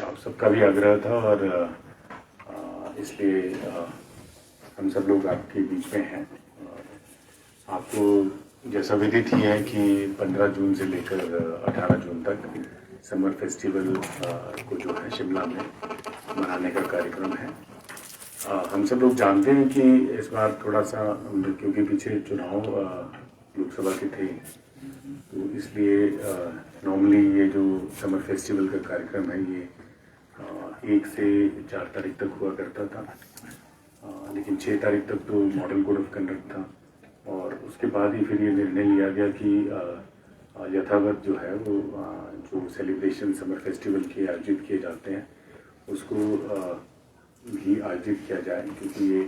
आप सबका भी आग्रह था और इसलिए हम सब लोग आपके बीच में हैं। आपको जैसा विदित ही है कि 15 जून से लेकर 18 जून तक समर फेस्टिवल को जो है शिमला में मनाने का कार्यक्रम है। हम सब लोग जानते हैं कि इस बार थोड़ा सा, क्योंकि पीछे चुनाव लोकसभा के थे, तो इसलिए नॉर्मली ये जो समर फेस्टिवल का कार्यक्रम है ये 1 से 4 तारीख तक हुआ करता था, लेकिन 6 तारीख तक तो मॉडल कोड ऑफ कंडक्ट था और उसके बाद ही फिर ये निर्णय लिया गया कि यथावत जो है वो जो सेलिब्रेशन समर फेस्टिवल के आयोजित किए जाते हैं उसको भी आयोजित किया जाए, क्योंकि ये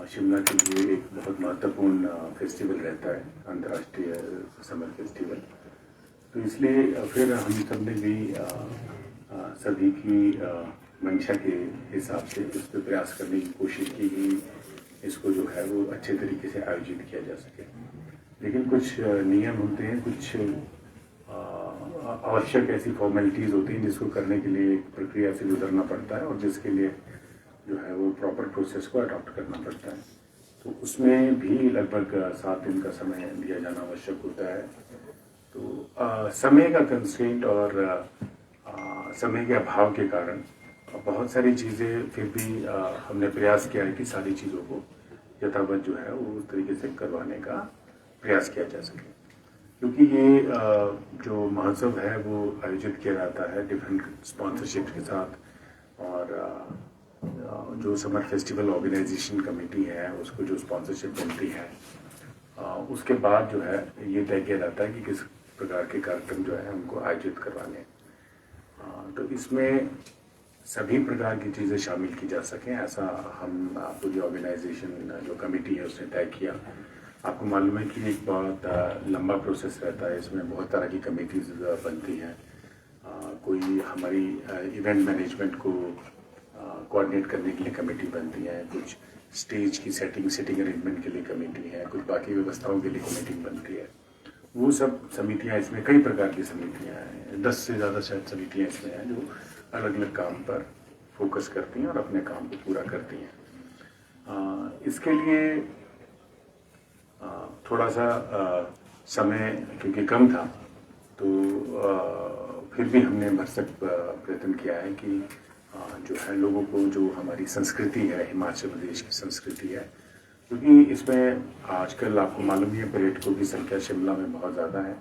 शिमला के लिए एक बहुत महत्वपूर्ण फेस्टिवल रहता है, अंतर्राष्ट्रीय समर फेस्टिवल। तो इसलिए फिर हम सब ने भी सभी की मंशा के हिसाब से इस पर प्रयास करने की कोशिश की कि इसको जो है वो अच्छे तरीके से आयोजित किया जा सके। लेकिन कुछ नियम होते हैं, कुछ आवश्यक ऐसी फॉर्मेलिटीज़ होती हैं जिसको करने के लिए एक प्रक्रिया से गुजरना पड़ता है और जिसके लिए जो है वो प्रॉपर प्रोसेस को अडॉप्ट करना पड़ता है। तो उसमें भी लगभग 7 दिन का समय दिया जाना आवश्यक होता है। तो समय का कंस्ट्रेंट और समय के अभाव के कारण बहुत सारी चीज़ें फिर भी हमने प्रयास किया है कि सारी चीज़ों को यथावत जो है वो उस तरीके से करवाने का प्रयास किया जा सके, क्योंकि ये जो महोत्सव है वो आयोजित किया जाता है डिफरेंट स्पॉन्सरशिप के साथ और जो समर फेस्टिवल ऑर्गेनाइजेशन कमेटी है उसको जो स्पॉन्सरशिप मिलती है उसके बाद जो है ये तय किया जाता है कि किस प्रकार के कार्यक्रम जो है हमको आयोजित करवाने। तो इसमें सभी प्रकार की चीज़ें शामिल की जा सकें, ऐसा हम पूरी ऑर्गेनाइजेशन जो कमेटी है उसने तय किया। आपको मालूम है कि एक बहुत लंबा प्रोसेस रहता है, इसमें बहुत तरह की कमेटीज बनती हैं। कोई हमारी इवेंट मैनेजमेंट को कोऑर्डिनेट करने के लिए कमेटी बनती है, कुछ स्टेज की सिटिंग अरेंजमेंट के लिए कमेटी है, कुछ बाकी व्यवस्थाओं के लिए कमेटी बनती है। वो सब समितियां, इसमें कई प्रकार की समितियां हैं, 10 से ज़्यादा शायद समितियां इसमें हैं जो अलग अलग काम पर फोकस करती हैं और अपने काम को पूरा करती हैं। इसके लिए थोड़ा सा समय क्योंकि कम था, तो फिर भी हमने भरसक प्रयत्न किया है कि जो है लोगों को जो हमारी संस्कृति है, हिमाचल प्रदेश की संस्कृति है, क्योंकि इसमें आजकल आपको मालूम ही है पर्यटकों की संख्या शिमला में बहुत ज़्यादा है,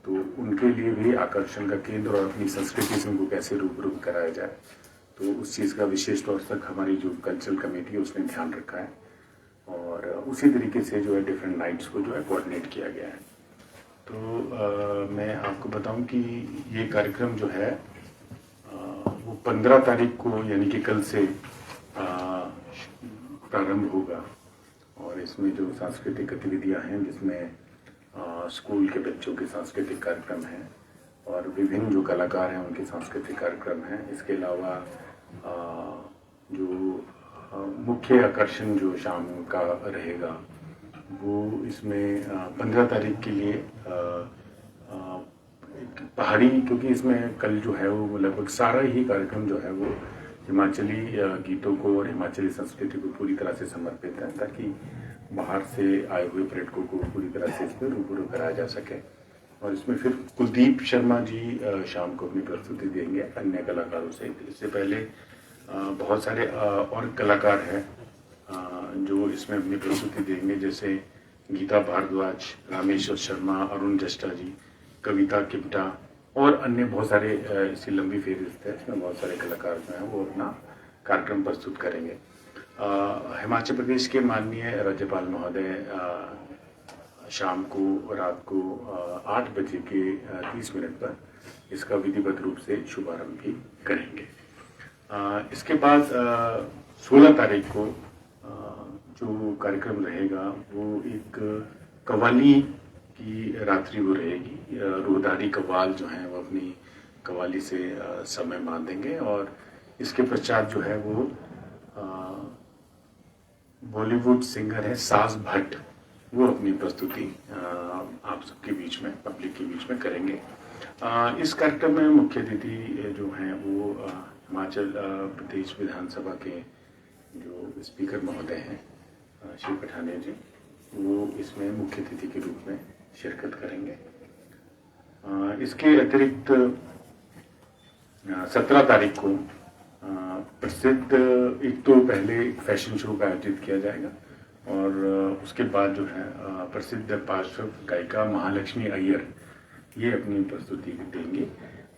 तो उनके लिए भी आकर्षण का केंद्र और अपनी संस्कृति से उनको कैसे रूबरू कराया जाए, तो उस चीज़ का विशेष तौर तक हमारी जो कल्चरल कमेटी है उसने ध्यान रखा है और उसी तरीके से जो है डिफरेंट नाइट्स को जो है कोऑर्डिनेट किया गया है। तो मैं आपको बताऊं कि ये कार्यक्रम जो है वो 15 तारीख को यानी कि कल से प्रारंभ होगा और इसमें जो सांस्कृतिक गतिविधियां हैं जिसमें स्कूल के बच्चों के सांस्कृतिक कार्यक्रम हैं और विभिन्न जो कलाकार हैं उनके सांस्कृतिक कार्यक्रम हैं। इसके अलावा जो मुख्य आकर्षण जो शाम का रहेगा वो इसमें 15 तारीख के लिए पहाड़ी, क्योंकि इसमें कल जो है वो लगभग सारा ही कार्यक्रम जो है वो हिमाचली गीतों को और हिमाचली संस्कृति को पूरी तरह से समर्पित है, ताकि बाहर से आए हुए पर्यटकों को पूरी तरह से इस पर रूबरू कराया जा सके। और इसमें फिर कुलदीप शर्मा जी शाम को अपनी प्रस्तुति देंगे अन्य कलाकारों से। इससे पहले बहुत सारे और कलाकार हैं जो इसमें अपनी प्रस्तुति देंगे, जैसे गीता भारद्वाज, रामेश्वर शर्मा, अरुण जस्टा जी, कविता किप्टा और अन्य बहुत सारे इसी लंबी फेरिस्त है, इसमें बहुत सारे कलाकार जो हैं वो अपना कार्यक्रम प्रस्तुत करेंगे। हिमाचल प्रदेश के माननीय राज्यपाल महोदय शाम को रात को 8 बजे के 30 मिनट पर इसका विधिवत रूप से शुभारंभ भी करेंगे। इसके बाद 16 तारीख को जो कार्यक्रम रहेगा वो एक कव्वाली की रात्रि वो रहेगी। रोहदारी कव्वाल जो हैं वो अपनी कव्वाली से समय बांधेंगे और इसके पश्चात जो है वो बॉलीवुड सिंगर है साज भट्ट, वो अपनी प्रस्तुति आप सबके बीच में, पब्लिक के बीच में करेंगे। इस कार्यक्रम में मुख्य अतिथि जो हैं वो हिमाचल प्रदेश विधानसभा के जो स्पीकर महोदय हैं श्री पठानिया जी, वो इसमें मुख्य अतिथि के रूप में शिरकत करेंगे। इसके अतिरिक्त 17 तारीख को प्रसिद्ध एक तो पहले फैशन शो का आयोजित किया जाएगा और उसके बाद जो है प्रसिद्ध पार्श्व गायिका महालक्ष्मी अय्यर ये अपनी प्रस्तुति देंगी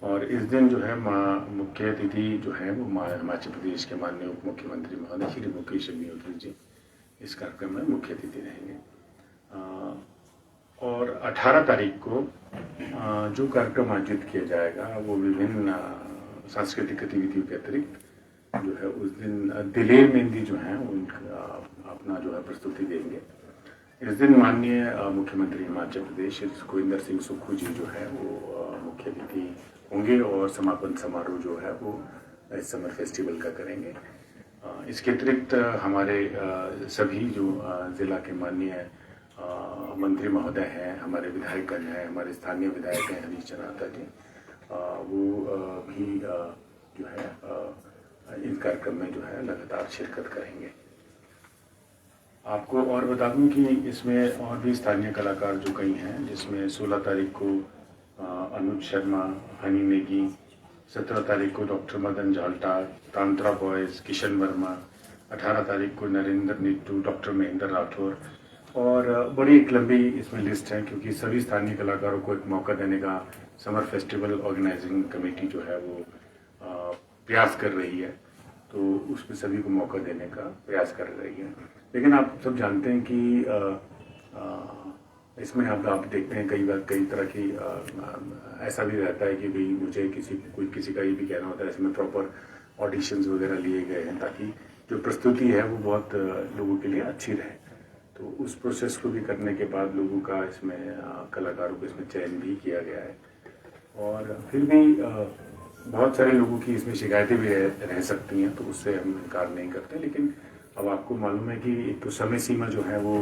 और इस दिन जो है मुख्य अतिथि जो है वो हिमाचल प्रदेश के माननीय उप मुख्यमंत्री महोदय श्री मुकेश अग्निहोत्री जी इस कार्यक्रम में मुख्य अतिथि रहेंगे। और 18 तारीख को जो कार्यक्रम आयोजित किया जाएगा वो विभिन्न सांस्कृतिक गतिविधियों के अतिरिक्त जो है उस दिन दिलेर मेहंदी जो है उनका अपना जो है प्रस्तुति देंगे। इस दिन माननीय मुख्यमंत्री हिमाचल प्रदेश श्री सुखविंदर सिंह सुक्खू जी जो है वो मुख्य अतिथि होंगे और समापन समारोह जो है वो इस समर फेस्टिवल का करेंगे। इसके अतिरिक्त हमारे सभी जो जिला के माननीय मंत्री महोदय हैं, हमारे विधायकगण हैं, हमारे स्थानीय विधायक हैं हरीश चनाता जी, वो भी जो है इस कार्यक्रम में जो है लगातार शिरकत करेंगे। आपको और बता दूं कि इसमें और भी स्थानीय कलाकार जो कई हैं, जिसमें 16 तारीख को अनुज शर्मा, हनी नेगी, 17 तारीख को डॉक्टर मदन झाल्टा, तांत्रा बॉयज, किशन वर्मा, 18 तारीख को नरेंद्र नीटू, डॉक्टर महेंद्र राठौर और बड़ी एक लंबी इसमें लिस्ट है क्योंकि सभी स्थानीय कलाकारों को एक मौका देने का समर फेस्टिवल ऑर्गेनाइजिंग कमेटी जो है वो प्रयास कर रही है, तो उसमें सभी को मौका देने का प्रयास कर रही है। लेकिन आप सब जानते हैं कि इसमें आप देखते हैं कई तरह की ऐसा भी रहता है कि भाई मुझे किसी का ये भी कहना होता है इसमें प्रॉपर ऑडिशंस वगैरह लिए गए हैं ताकि जो प्रस्तुति है वो बहुत लोगों के लिए अच्छी रहे। तो उस प्रोसेस को भी करने के बाद लोगों का इसमें कलाकारों को इसमें चयन भी किया गया है और फिर भी बहुत सारे लोगों की इसमें शिकायतें भी रह सकती हैं, तो उससे हम इनकार नहीं करते। लेकिन अब आपको मालूम है कि एक तो समय सीमा जो है वो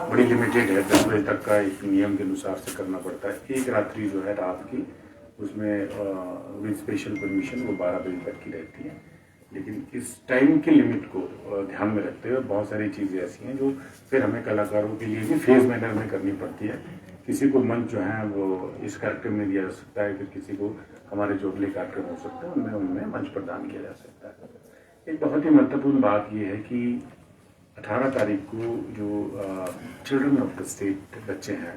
बड़ी लिमिटेड है, 10 बजे तक का एक नियम के अनुसार से करना पड़ता है। एक रात्रि जो है रात की उसमें विद स्पेशल परमिशन वो 12 बजे तक की रहती है। लेकिन इस टाइम की लिमिट को ध्यान में रखते हुए बहुत सारी चीज़ें ऐसी हैं जो फिर हमें कलाकारों के लिए भी फेज मैनर में करनी पड़ती है। किसी को मंच जो है वो इस कार्यक्रम में दिया जा सकता है, फिर किसी को हमारे जो अगले कार्यक्रम हो सकते हैं उनमें मंच प्रदान किया जा सकता है। एक बहुत ही महत्वपूर्ण बात यह है कि 18 तारीख को जो चिल्ड्रन ऑफ द स्टेट बच्चे हैं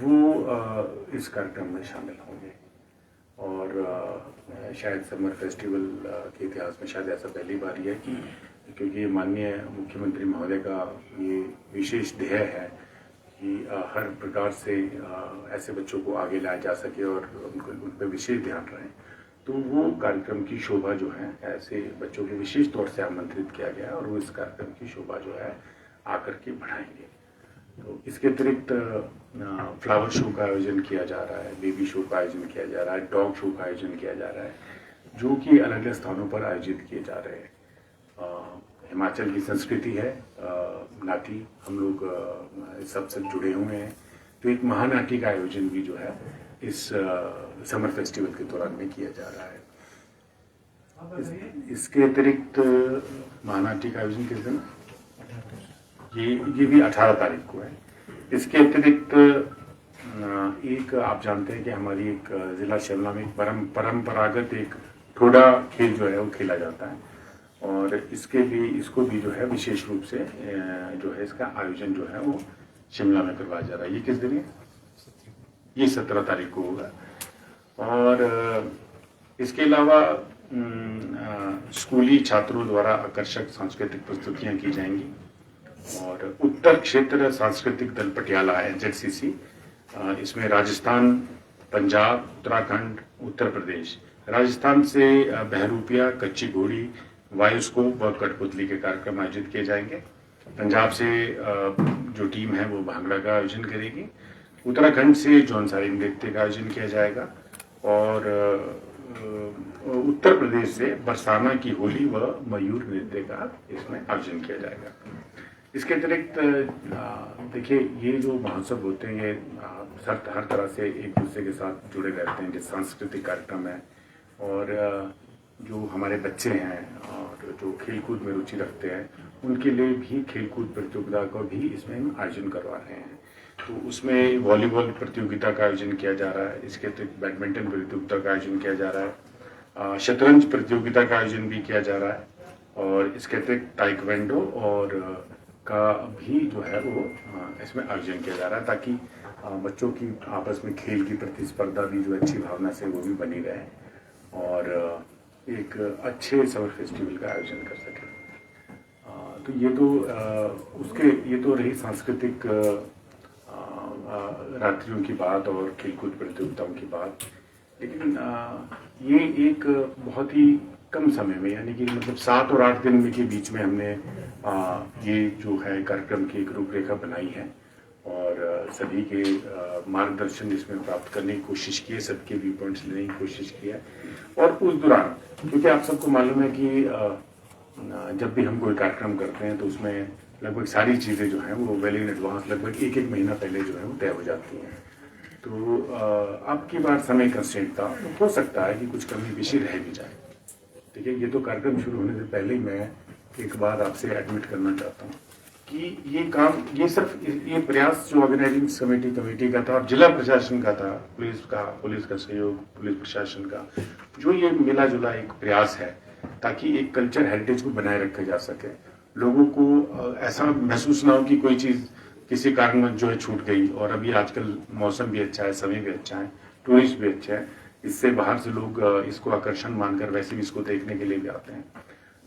वो इस कार्यक्रम में शामिल होंगे और शायद समर फेस्टिवल के इतिहास में शायद ऐसा पहली बार ही है कि क्योंकि माननीय मुख्यमंत्री महोदय का ये विशेष ध्येय है कि हर प्रकार से ऐसे बच्चों को आगे लाया जा सके और उन पर विशेष ध्यान रहे, तो वो कार्यक्रम की शोभा जो है ऐसे बच्चों के विशेष तौर से आमंत्रित किया गया और वो इस कार्यक्रम की शोभा जो है आकर के बढ़ाएंगे। तो इसके अतिरिक्त फ्लावर शो का आयोजन किया जा रहा है, बेबी शो का आयोजन किया जा रहा है, डॉग शो का आयोजन किया जा रहा है, जो कि अलग अलग स्थानों पर आयोजित किए जा रहे हैं। हिमाचल की संस्कृति है नाटी, हम लोग इस सबसे जुड़े हुए हैं, तो एक महानाटी का आयोजन भी जो है इस समर फेस्टिवल के दौरान में किया जा रहा है। इसके अतिरिक्त महानाटी का आयोजन किस दिन? ये भी 18 तारीख को है। इसके अतिरिक्त एक आप जानते हैं कि हमारी एक जिला शिमला में एक परंपरागत एक ठोडा खेल जो है वो खेला जाता है और इसको भी जो है विशेष रूप से जो है इसका आयोजन जो है वो शिमला में करवाया जा रहा है। ये किस दिन है? ये 17 तारीख को होगा। और इसके अलावा स्कूली छात्रों द्वारा आकर्षक सांस्कृतिक प्रस्तुतियां की जाएंगी और उत्तर क्षेत्र सांस्कृतिक दल पटियाला NZCC, इसमें राजस्थान, पंजाब, उत्तराखंड, उत्तर प्रदेश, राजस्थान से बहरूपिया, कच्ची घोड़ी, वायुस्कोप व कठपुतली के कार्यक्रम आयोजित किए जाएंगे। पंजाब से जो टीम है वो भांगड़ा का आयोजन करेगी। उत्तराखंड से जौनसारी नृत्य का आयोजन किया जाएगा और उत्तर प्रदेश से बरसाना की होली व मयूर नृत्य का इसमें आयोजन किया जाएगा। इसके अतिरिक्त देखिए, ये जो महोत्सव होते हैं ये हर तरह से एक दूसरे के साथ जुड़े रहते हैं, जैसे सांस्कृतिक कार्यक्रम है और जो हमारे बच्चे हैं और जो खेलकूद में रुचि रखते हैं उनके लिए भी खेलकूद प्रतियोगिता का भी इसमें हम आयोजन करवा रहे हैं। तो उसमें वॉलीबॉल प्रतियोगिता का आयोजन किया जा रहा है, इसके अतिरिक्त बैडमिंटन प्रतियोगिता का आयोजन किया जा रहा है, शतरंज प्रतियोगिता का आयोजन भी किया जा रहा है और इसके अतिरिक्त ताइक्वांडो और का भी जो है वो इसमें आयोजन किया जा रहा है, ताकि बच्चों की आपस में खेल की प्रतिस्पर्धा भी जो अच्छी भावना से वो भी बनी रहे और एक अच्छे समर फेस्टिवल का आयोजन कर सके। तो ये तो ये तो रही सांस्कृतिक रात्रियों की बात और खेलकूद प्रतियोगिताओं की बात। लेकिन ये एक बहुत ही कम समय में, यानी कि मतलब 7 और 8 दिन के बीच में हमने ये जो है कार्यक्रम की एक रूपरेखा बनाई है और सभी के मार्गदर्शन इसमें प्राप्त करने की कोशिश की है, सबके व्यू पॉइंट्स लेने की कोशिश की है। और उस दौरान, क्योंकि आप सबको मालूम है कि जब भी हम कोई कार्यक्रम करते हैं तो उसमें लगभग सारी चीज़ें जो हैं वो वेल इन एडवांस, लगभग एक महीना पहले जो है वो तय हो जाती हैं। तो आपकी बार समय कंस्ट्रेंट था, तो हो सकता है कि कुछ कमी पेशी रह भी जाए। ठीक है, ये तो कार्यक्रम शुरू होने से पहले ही मैं एक बात आपसे एडमिट करना चाहता हूँ कि ये काम, ये सिर्फ ये प्रयास जो ऑर्गेनाइजिंग कमेटी का था और जिला प्रशासन का था, पुलिस का सहयोग, पुलिस प्रशासन का, जो ये मिला जुला एक प्रयास है ताकि एक कल्चर हेरिटेज को बनाए रखा जा सके। लोगों को ऐसा महसूस ना हो कि कोई चीज किसी कारण जो है छूट गई। और अभी आजकल मौसम भी अच्छा है, समय भी अच्छा है, टूरिस्ट भी अच्छा है, इससे बाहर से लोग इसको आकर्षण मानकर वैसे भी इसको देखने के लिए भी आते हैं।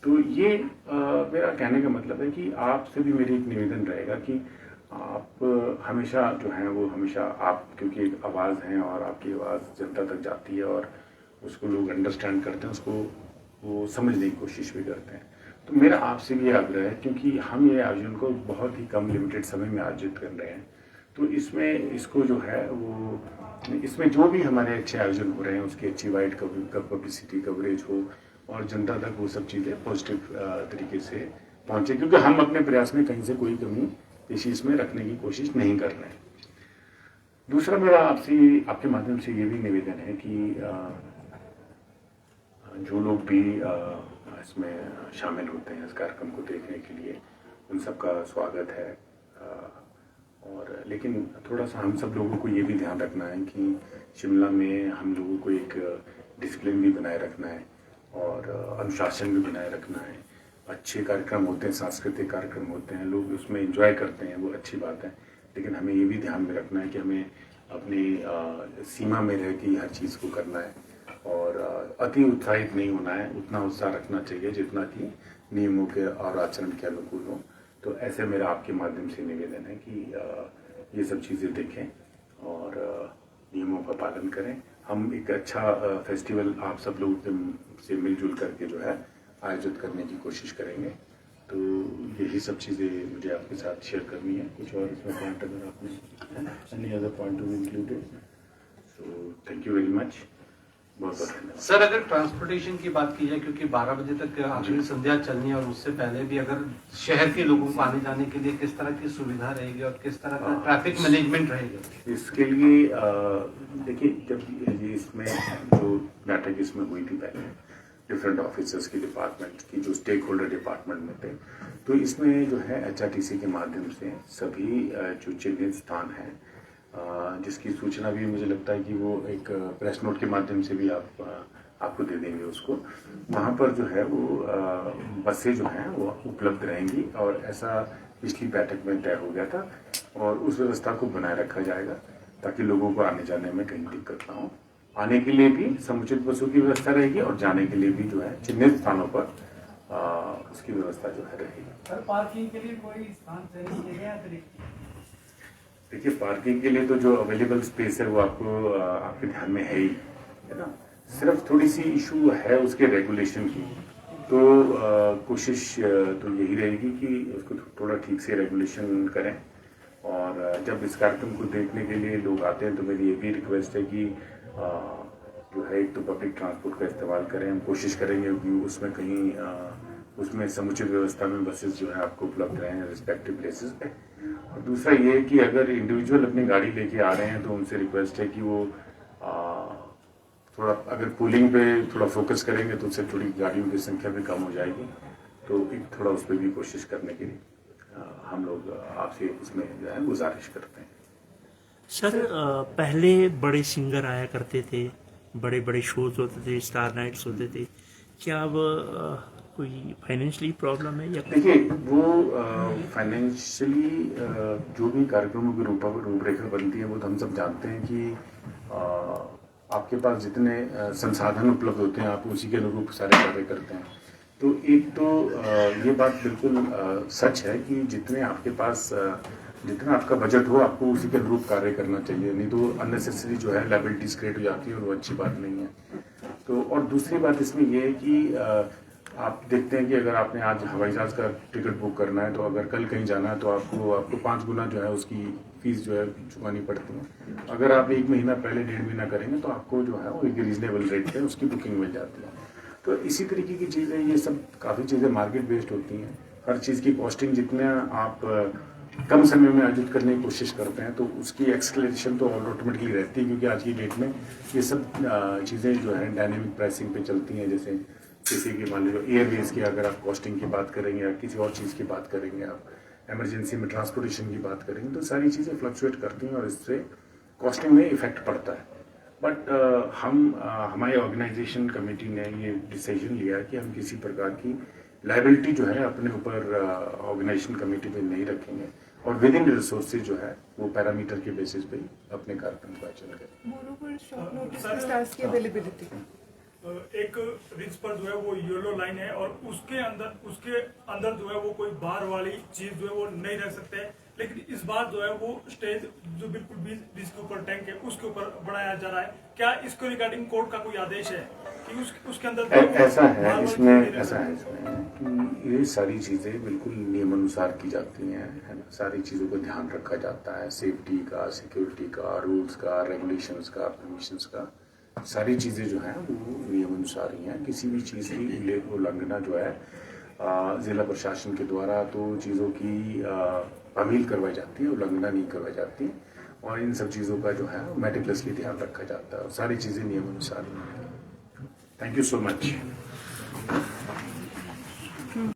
तो ये मेरा कहने का मतलब है कि आपसे भी मेरी एक निवेदन रहेगा कि आप हमेशा जो है वो हमेशा आप, क्योंकि एक आवाज़ हैं और आपकी आवाज़ जनता तक जाती है और उसको लोग अंडरस्टैंड करते हैं, उसको वो समझने की कोशिश भी करते हैं। तो मेरा आपसे भी आग्रह है, क्योंकि हम ये आयोजन को बहुत ही कम लिमिटेड समय में आयोजित कर रहे हैं, तो इसमें इसको जो है वो, इसमें जो भी हमारे अच्छे आयोजन हो रहे हैं उसकी अच्छी वाइड पब्लिसिटी कवरेज हो और जनता तक वो सब चीज़ें पॉजिटिव तरीके से पहुंचे, क्योंकि हम अपने प्रयास में कहीं से कोई कमी पेशी इसमें रखने की कोशिश नहीं कर रहे हैं। दूसरा मेरा आपके माध्यम से ये भी निवेदन है कि जो लोग भी इसमें शामिल होते हैं इस कार्यक्रम को देखने के लिए, उन सबका स्वागत है। और लेकिन थोड़ा सा हम सब लोगों को ये भी ध्यान रखना है कि शिमला में हम लोगों को एक डिसिप्लिन भी बनाए रखना है और अनुशासन भी बनाए रखना है। अच्छे कार्यक्रम होते हैं, सांस्कृतिक कार्यक्रम होते हैं, लोग उसमें एंजॉय करते हैं, वो अच्छी बात है, लेकिन हमें ये भी ध्यान में रखना है कि हमें अपनी सीमा में रह के हर चीज़ को करना है और अति उत्साहित नहीं होना है, उतना उत्साह रखना चाहिए जितना कि नियमों के और आचरण के अनुकूल हो। तो ऐसे मेरा आपके माध्यम से निवेदन है कि ये सब चीज़ें देखें और नियमों का पालन करें। हम एक अच्छा फेस्टिवल आप सब लोग से मिलजुल करके जो है आयोजित करने की कोशिश करेंगे। तो यही सब चीज़ें मुझे आपके साथ शेयर करनी है। कुछ और इसमें पॉइंट अगर आपने any other point two included, so thank you very much. बहुत बहुत धन्यवाद। सर, अगर ट्रांसपोर्टेशन की बात की जाए, क्योंकि 12 बजे तक आखिरी संध्या चलनी है और उससे पहले भी अगर शहर के लोगों को आने जाने के लिए किस तरह की सुविधा रहेगी और किस तरह का ट्रैफिक मैनेजमेंट रहेगा? इसके लिए देखिए, जब ये इसमें जो बैठक इसमें हुई थी पहले डिफरेंट ऑफिसर्स की, डिपार्टमेंट की, जो स्टेक होल्डर डिपार्टमेंट में थे, तो इसमें जो है HRTC के माध्यम से सभी जो चिन्हित स्थान हैं जिसकी सूचना भी मुझे लगता है कि वो एक प्रेस नोट के माध्यम से भी आपको दे देंगे उसको, वहाँ पर जो है वो बसें जो हैं वो उपलब्ध रहेंगी और ऐसा पिछली बैठक में तय हो गया था और उस व्यवस्था को बनाए रखा जाएगा ताकि लोगों को आने जाने में कहीं दिक्कत ना हो। आने के लिए भी समुचित बसों की व्यवस्था रहेगी और जाने के लिए भी जो है चिन्हित स्थानों पर उसकी व्यवस्था जो है रहेगी। पार्किंग के लिए कोई स्थान चयनित किया गया अतिरिक्त? देखिए, पार्किंग के लिए तो जो अवेलेबल स्पेस है वो आपके ध्यान में है ही, है ना। सिर्फ थोड़ी सी इशू है उसके रेगुलेशन की, तो कोशिश तो यही रहेगी कि उसको थोड़ा ठीक से रेगुलेशन करें। और जब इस कार्यक्रम को देखने के लिए लोग आते हैं तो मेरी ये भी रिक्वेस्ट है कि जो है एक तो पब्लिक ट्रांसपोर्ट का इस्तेमाल करें। हम कोशिश करेंगे कि उसमें कहीं उसमें समुचित व्यवस्था में बसेस जो है आपको उपलब्ध रहें रिस्पेक्टिव प्लेसेस पे। और दूसरा ये है कि अगर इंडिविजुअल अपनी गाड़ी लेके आ रहे हैं तो उनसे रिक्वेस्ट है कि वो थोड़ा अगर पूलिंग पे थोड़ा फोकस करेंगे तो उससे थोड़ी गाड़ियों की संख्या भी कम हो जाएगी। तो एक थोड़ा उस पर भी कोशिश करने के लिए हम लोग आपसे इसमें जो है गुजारिश करते हैं। सर पहले बड़े सिंगर आया करते थे, बड़े बड़े शोज होते थे, स्टार नाइट्स होते थे, क्या अब कोई फाइनेंशियली प्रॉब्लम है या? देखिए वो फाइनेंशियली जो भी कार्यक्रमों की रूपरेखा बनती है वो तो हम सब जानते हैं कि आपके पास जितने संसाधन उपलब्ध होते हैं आप उसी के अनुरूप सारे कार्य करते हैं। तो एक तो ये बात बिल्कुल सच है कि जितने आपके पास जितना आपका बजट हो आपको उसी के अनुरूप कार्य करना चाहिए, नहीं तो अननेसेसरी जो है लायबिलिटीज क्रिएट हो जाती है और वो अच्छी बात नहीं है। तो और दूसरी बात इसमें ये है कि आप देखते हैं कि अगर आपने आज हवाई जहाज का टिकट बुक करना है तो अगर कल कहीं जाना है तो आपको 5 गुना जो है उसकी फीस जो है चुकानी पड़ती है। अगर आप 1 महीना पहले 1.5 महीना करेंगे तो आपको जो है वो एक रीजनेबल रेट पे उसकी बुकिंग मिल जाती है। तो इसी तरीके की चीज़ें ये सब काफ़ी चीज़ें मार्केट बेस्ड होती हैं। हर चीज़ की कॉस्टिंग जितने आप कम समय में अर्जित करने की कोशिश करते हैं तो उसकी एक्सलेशन तो ऑटोमेटिकली रहती है, क्योंकि आज की डेट में ये सब चीज़ें जो है डायनेमिक प्राइसिंग पे चलती हैं। जैसे किसी की मान लीजिए एयरवेज की अगर आप कॉस्टिंग की बात करेंगे या किसी और चीज़ की बात करेंगे, आप इमरजेंसी में ट्रांसपोर्टेशन की बात करेंगे, तो सारी चीज़ें फ्लक्चुएट करती हैं और इससे कॉस्टिंग में इफेक्ट पड़ता है। बट हमारे ऑर्गेनाइजेशन कमेटी ने ये डिसीजन लिया कि हम किसी प्रकार की लायबिलिटी जो है अपने ऊपर ऑर्गेनाइजेशन कमेटी पे नहीं रखेंगे और विद इन रिसोर्सेज जो है वो पैरामीटर के बेसिस पे एक रिच पर जो है वो येलो लाइन है और उसके अंदर जो है वो कोई बार वाली चीज जो है वो नहीं रख सकते, लेकिन इस बार जो है वो स्टेज जो बिल्कुल बीच के ऊपर टैंक है उसके ऊपर बनाया जा रहा है। क्या इसको रिगार्डिंग कोर्ट का कोई आदेश है कि उसके अंदर ऐसा है इसमें कि ये सारी चीजें बिल्कुल नियमानुसार की जाती हैं, है ना। सारी चीजों का ध्यान रखा जाता है, सेफ्टी का, सिक्योरिटी का, रूल्स का, रेगुलेशंस का, परमिशंस का, सारी चीज़ें जो हैं वो नियमानुसार ही हैं। किसी भी चीज़ की उल्लंघना जो है जिला प्रशासन के द्वारा तो चीज़ों की तामील करवाई जाती है, उल्लंघना नहीं करवाई जाती और इन सब चीज़ों का जो है मेटिकुलसली ध्यान रखा जाता है और सारी चीज़ें नियमानुसार ही हैं। Thank you so much.